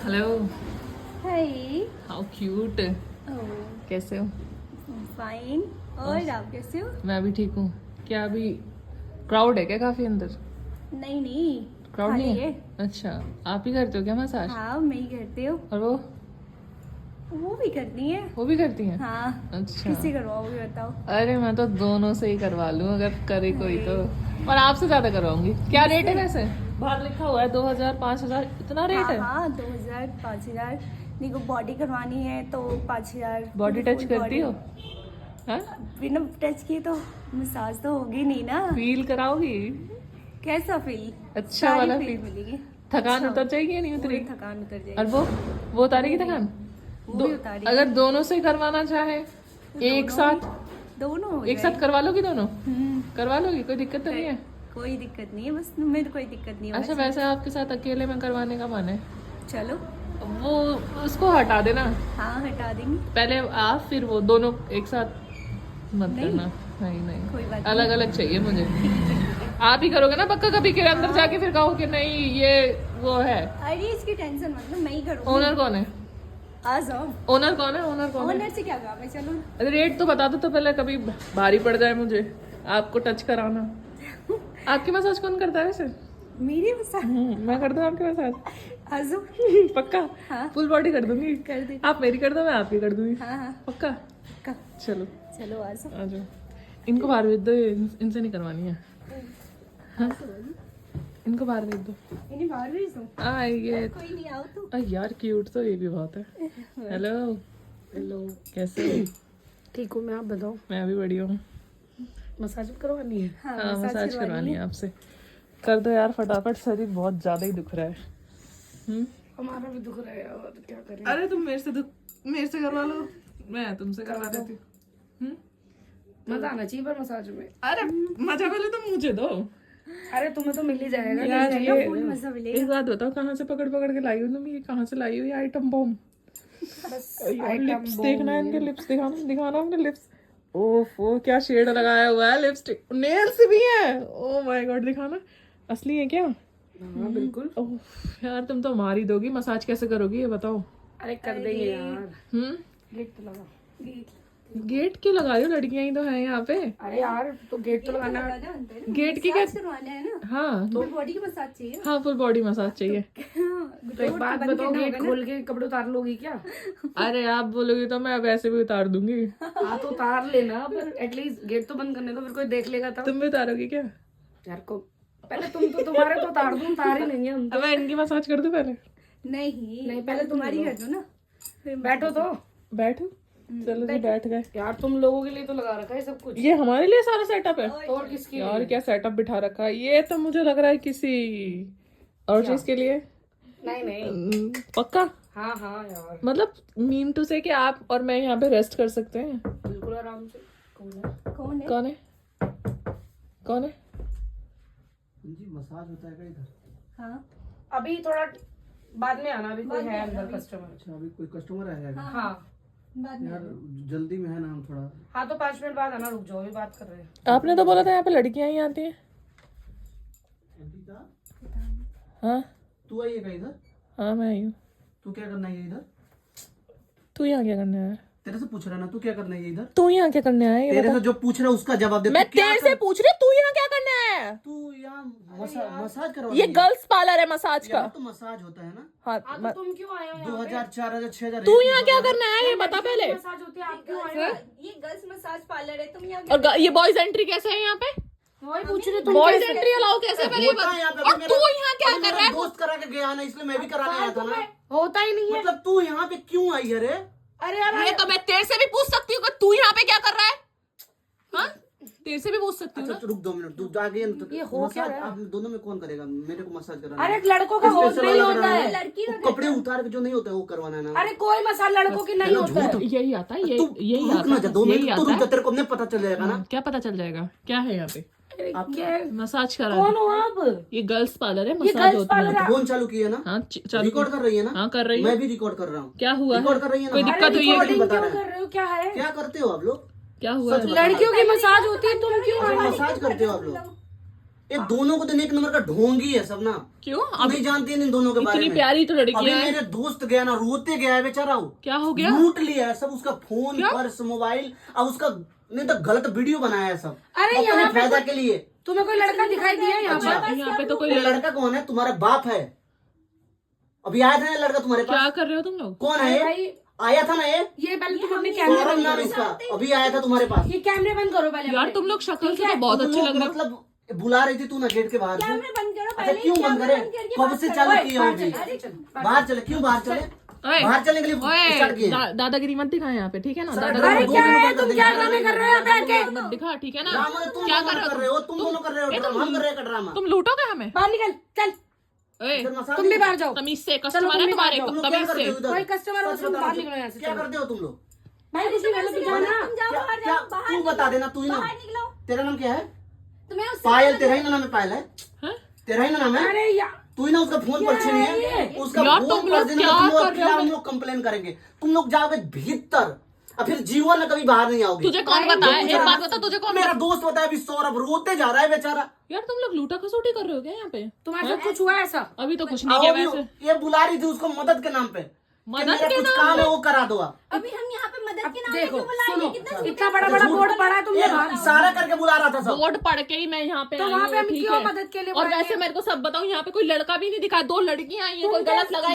Hello. Hi. How cute. कैसे हो? Fine. और आप कैसे हो? मैं भी ठीक हूँ। क्या अभी क्राउड है क्या काफी अंदर? नहीं क्राउड खाली नहीं है? अच्छा, आप ही करते हो क्या मसाज? हाँ मैं ही करती हूँ। और वो भी करती है। वो भी करती हैं? हाँ। अच्छा। किससे करवाओगे बताओ? अरे मैं तो दोनों से ही करवा लूँ अगर करे कोई तो। और आपसे ज्यादा करवाऊंगी। क्या रेट है वैसे? बाहर लिखा हुआ है 2000 5000 इतना रेट है? हाँ 2000 5000। देखो बॉडी करवानी है तो 5000। बॉडी टच करती हो? हाँ? बिना टच किए तो मसाज तो होगी नहीं ना। फील कराओगी? कैसा फील? अच्छा सारी वाला फील फील। मिलेगी। थकान अच्छा, उतर जाएगी या नहीं पूरी उतरेगी? थकान उतर जाएगी। और वो उतारेगी थकान? वो भी उतारेगी। अगर दोनों से करवाना चाहे एक साथ दोनों हो एक साथ जाएगी। करवा लोगी दोनों? हम्म, करवा लोगी? कोई दिक्कत तो नहीं है? कोई दिक्कत नहीं है, बस मेरे कोई दिक्कत नहीं है। अच्छा, वैसे आपके साथ अकेले में करवाने का मन है? चलो। वो उसको हटा देना। हाँ हटा देंगे। पहले आप फिर वो दोनों एक साथ मत नहीं। करना। नहीं कोई बात नहीं। अलग अलग चाहिए मुझे। आप ही करोगे ना पक्का? कभी के अंदर जाके फिर कहो कि नहीं ये वो है। अरे इसकी टेंशन मतलब मैं ही करूँगी। ओनर कौन है? आ जाओ। ओनर कौन है? ओनर कौन है? ओनर से क्या काम है? चलो। अरे रेट तो बता दो तो पहले, कभी भारी पड़ जाए मुझे आपको टच कराना। आपकी मसाज कौन करता है वैसे? मेरी मसाज मैं कर दूं आपके मसाज? आ जाओ। पक्का? हाँ। फुल बॉडी कर दूंगी। कर दे। आप मेरी कर दो, मैं आपकी कर दूंगी। हाँ हाँ पक्का? का। चलो चलो आ जाओ। आ जाओ। इनको बाहर भेज दो, इनसे नहीं करवानी है। हाँ? इनको बाहर भेज दो। इन्हें बाहर भेज दूँ? ये कोई नहीं, आओ तो। यार क्यूट तो ये भी बहुत है। हेलो। हेलो। कैसे हो? ठीक हूँ मैं, आप बताओ। मैं भी बढ़िया हूँ। मसाज करवानी है? हाँ मसाज करवानी है आपसे। कर दो यार फटाफट, शरीर बहुत ज्यादा ही दुख रहा है। हमारा भी दुख रहा है और क्या करें। अरे तुम मेरे से करवा लो, मैं तुमसे करवा देती हूँ। मजा आना चाहिए पर मसाज में। अरे मजा पहले तुम मुझे दो अरे तुम्हें तो मिल ही जाएगा। यार। ये फुल मजा मिलेगा। एक बात बताओ, कहाँ से पकड़ पकड़ के लाई हो तुम? ये कहाँ से लाई हो ये आइटम बॉम्ब? बस लिप्स देखना है इनके, लिप्स दिखाना अपने लिप्स। ओफो क्या शेड लगाया हुआ है, लिपस्टिक नेल्स भी है। ओ माय गॉड, दिखाना। असली है क्या? हाँ बिल्कुल। ओह यार तुम तो मार ही दोगी। मसाज कैसे करोगी ये बताओ? अरे कर देंगे यार। गेट तो लगा। गेट क्यों लगा रही हो? लड़कियां ही तो हैं यहाँ पे। अरे यार तो गेट तो लगाना। गेट की क्या? करवाना है ना। हाँ फुल बॉडी की मसाज चाहिए। हाँ फुल बॉडी मसाज चाहिए। तो एक बात बताओ, गेट खोल के कपड़े उतार लोगी क्या? अरे आप बोलोगी तो मैं वैसे भी उतार दूंगी। हाँ तो उतार लेना, पर एटलीस्ट गेट तो बंद करने दो, फिर कोई देख लेगा तब। तुम भी उतारोगी क्या? यार को पहले तुम्हारे तो उतार दूं, उतार ही नहीं है हम तो। अब मैं इनकी मसाज कर दूं पहले? नहीं पहले तुम्हारी कर दो ना। फिर बैठो तो। बैठो। चलो जी बैठ गए। यार तुम लोगों के लिए तो लगा रखा है सब कुछ। ये हमारे लिए सारा सेटअप है? और किसके लिए? यार क्या सेटअप बिठा रखा है ये तो मुझे लग रहा है किसी और चीज के लिए। नहीं पक्का? हाँ हाँ यार मतलब मीन टू से कि आप और मैं यहाँ पे रेस्ट कर सकते हैं? बिल्कुल आराम से। कौन है? कौन है? कौन है? जी मसाज होता है क्या इधर? हाँ अभी थोड़ा बाद में आना, अभी कोई है अंदर कस्टमर। अच्छा अभी कोई कस्टमर आया है? हाँ बाद में। यार जल्दी में है ना हम थोड़ा। हाँ तो 5 मिनट बाद आना, रुक जाओ अभी बात कर रहे हैं। आपने तो बोला था यहाँ पे लड़कियां ही आती हैं। हाँ तू आई है क्या इधर? हाँ मैं आई हूँ। तू क्या करना है इधर? तू यहाँ क्या करने आया? तेरे से पूछ रहा ना, तू क्या करना है इधर? तू यहाँ क्या करने आया ये तेरे बता। से जो पूछ रहा है उसका जवाब दे। मैं तू क्या तेरे कर- से पूछ रही हूँ, तू यहाँ क्या करने आया है? तू यहाँ मसाज करवा ये गर्ल्स पार्लर है मसाज का। यहाँ तो मसाज होता है ना। हाँ हाँ तो तुम क्यों आए हो यहाँ 2000 4000 6000। तू यहाँ क्या करने आया ये बता पहले। मसाज होती है, आप क्यों आए हो? ये गर्ल्स मसाज पार्लर है, तुम यहाँ और ये बॉयज एंट्री कैसे है यहाँ पे? वही पूछ रहे तुम। बॉयज एंट्री अलाउ कैसे है पहले ये होता है यहाँ बता। पे। और तू यहाँ क्या कर रहा है? दोस्त करा के गया ना, इसलिए मैं भी कराने आया था ना। होता ही नहीं है। मतलब तू यहाँ पे क्यों आई है रे? अरे यार ये तो मैं तेरे से भी पूछ सकती हूँ कि तू यहाँ पे क्या कर रहा है? हाँ तेरे से भी पूछ सकती हूँ ना। अच्छा रुक 2 मिनट, तू जाके ये हो क्या रहा है? आप दोनों में कौन करेगा? मेरे को मसाज कराना अरे है। लड़कों का होता स्पेशल नहीं वाला होता कराना है। है। लड़की वो कपड़े उतार के जो नहीं होता है वो करवाना है ना। अरे कोई मसाज लड़कों की नहीं चलो होता है। झूठ। यही आता है ये तू यही रुक ना आता जा, है 2 यही मिनट तो आता रुक जा, है। तेरे को नहीं पता चल जाएगा ना। क्या पता चल जाएगा? क्या है यहाँ पे? अरे क्या है? मसाज करा कौन हो आप? ये गर्ल्स पार्लर है, ये मसाज गर्ल्स होता है। पार्लर है। फोन चालू किया ना? हाँ चालू रिकॉर्ड कर रही है ना? हाँ कर रही मैं है। भी रिकॉर्ड कर रहा हूँ। क्या हुआ है? रिकॉर्ड कर रही है ना? कोई अरे दिक्कत हुई है? रिकॉर्डिंग बता क्यों रहे हैं। कर रहे हो? क्या है? क्या करते हो आप लोग? क्या हुआ है? सच बता। लड़कियों की मसाज होती है, तुम क्यों आए? मसाज करते हो आप लोग? ये दोनों को तो एक नंबर का ढोंगी है सब ना। क्यों अब नहीं जानती है इन दोनों के बारे इतनी में। प्यारी तो लड़की अभी है। मेरे दोस्त गया ना, रोते गया है बेचारा वो। क्या हो गया? लूट लिया है सब, उसका फोन, पर्स, मोबाइल, अब उसका नहीं तो गलत वीडियो बनाया है सब अरे अपने यहाँ पे फायदा के लिए। तुम्हें कोई लड़का दिखाई दिया यहाँ अच्छा, पर? यहाँ पे तो कोई ये लड़का कौन है? तुम्हारा बाप है। अभी आया था ना लड़का तुम्हारे क्या पास? कर रहे हो तुम लोग? कौन है? भाई आया था ना ये पहले तुम अपने कैमरे सौरभ बंद नाम करो। इसका, अभी आया था तुम्हारे पास। ये कैमरे बंद करो पहले यार अपने। तुम लोग शक्ल से तो बहुत तुम अच्छे लोग लग रहे हो। मतलब बुला रही थी तू ना गेट के बाहर से। कैमरे बंद करो अच्छा पहले, क्यों बंद कैमरे करे? बंद करके कब बात से करो। चालू ओए, किया बाहर अभी? चल, चल, बाहर चले, क्यों बाहर चले? ओए, बाहर चलने के लिए ओए, स्टार्ट किए। दादागिरी मत दिखा यहाँ पे, ठीक है ना? सारा दादागिरी ड्रामा क्या दो है? मिनट तुम कर क्या देंगे। ड्रामे कर रहे हो बैठ के? मत दिखा, ठीक है ना? ड्रामा तो तुम क्या दोनों कर रहे हो, तुम दोनों कर रहे हो ड्रामा, हम कर रहे हैं ड्रामा। तुम लूटोगे हमें? बाहर निकल चल, ओए, इधर मसाज तुम भी बाहर जाओ। तमीज से चलो, कस्टमर तुम है भी तुम्हारे, बाहर तुम लोग क्या तमीज करते से। हो इधर? कोई कस्टमर हो सच तुम बताओ, बाहर निकलो यहाँ से। क्या चलो। करते हो तुम लोग? भाई कुछ नहीं पहले तो जाओ ना। तुम जाओ क्या बाहर, क्या जाओ बाहर तू बता देना, तू ही ना। बाहर निकलो। तेरा नाम क्या है? तुम्हें उससे पायल, तेरा ही ना नाम है पायल है? हैं? तेरा ही ना नाम है? अरे यार तू ही ना उसका फोन पर नहीं है, उसका यार, फोन तुम पर लोग देना, क्या तुम लोग कर रहे हो? खिलाफ हम लोग कंप्लेन करेंगे। तुम लोग जाओगे भीतर और फिर जीवन में कभी बाहर नहीं आओगे। तुझे कौन बताया? एक बात बता, तुझे कौन मेरा दोस्त बताया, अभी सौरभ रोते जा रहा है बेचारा। यार तुम लोग लूटा खसोटी कर रहे हो क्या यहाँ पे? तुम्हारे साथ कुछ हुआ ऐसा? अभी तो कुछ नहीं आओ किया भी, वैसे। ये बुला रही थी उसको मदद के नाम पे कि मदद मेरा के कुछ नाम काम पे? है वो करा दो आप। अभी हम यहाँ पे मदद के नाम पे देखो क्यों बुलाएंगे? सुनो, कितना इतना बड़ा बड़ा बोर्ड पड़ा है तुमने ये बाहर। इशारा करके बुला रहा था सब। बोर्ड पढ़ के ही मैं यहाँ पे तो आई वहाँ पे हूँ, हम ठीक क्यों है? मदद के लिए और बुलाए वैसे थे? मेरे को सब बताऊं, यहाँ पे कोई लड़का भी नहीं दिखा, 2 लड़कियां आई हैं, कोई गलत लगा